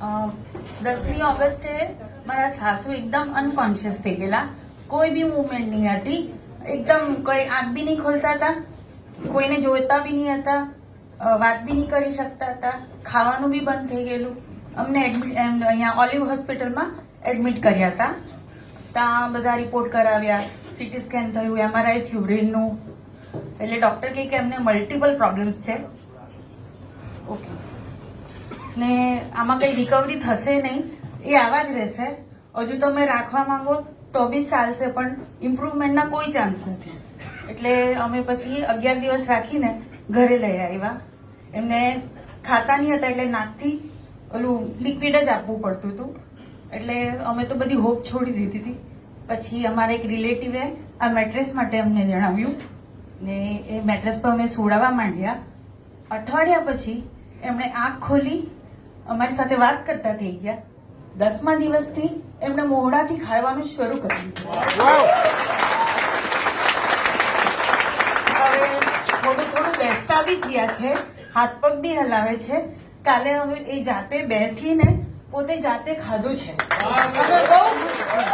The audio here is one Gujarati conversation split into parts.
10મી ઓગસ્ટે મારા સાસુ એકદમ અનકોન્શિયસ થઈ ગયેલા. કોઈ બી મુવમેન્ટ નહીં હતી. એકદમ કોઈ આંખ બી નહીં ખોલતા હતા, કોઈને જોતા બી નહીં હતા, વાત બી નહીં કરી શકતા હતા, ખાવાનું બી બંધ થઈ ગયેલું. અમને અહીંયા ઓલિવ હોસ્પિટલમાં એડમિટ કર્યા હતા. ત્યાં બધા રિપોર્ટ કરાવ્યા, સીટી સ્કેન થયું, MRI થયું બ્રેનનું. એટલે ડોક્ટર કહે કે એમને મલ્ટિપલ પ્રોબ્લેમ્સ છે. ઓકે, ને આમાં કઈ રિકવરી થશે નહીં, એ આવા જ રહેશે. હજુ તમે રાખવા માંગો તો બી ચાલશે, પણ ઇમ્પ્રુવમેન્ટના કોઈ ચાન્સ નથી. એટલે અમે પછી 11 દિવસ રાખીને ઘરે લઈ આવ્યા. એમને ખાતા નહીં હતા, એટલે નાકથી ઓલું લિક્વિડ જ આપવું પડતું હતું. એટલે અમે તો બધી હોપ છોડી દીધી હતી. પછી અમારા એક રિલેટિવે આ મેટ્રેસ માટે અમને જણાવ્યું ને એ મેટ્રેસ પર અમે સુડાવવા માંડ્યા. અઠવાડિયા પછી એમણે આંખ ખોલી અમારી સાથે વાત કરતા થઈ ગયા. 10મા દિવસથી એમણે મોઢાથી ખાવાનું શરૂ કર્યું. હવે થોડું બેસતા બી થયા છે, હાથ પગ બી હલાવે છે. કાલે હવે એ જાતે બેઠીને પોતે જાતે ખાધું છે. અમે બહુ ખુશ છીએ.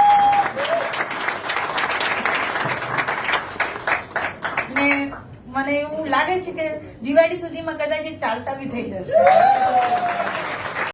ને મને એવું લાગે છે કે દિવાળી સુધીમાં કદાચ એ ચાલતા બી થઈ જશે.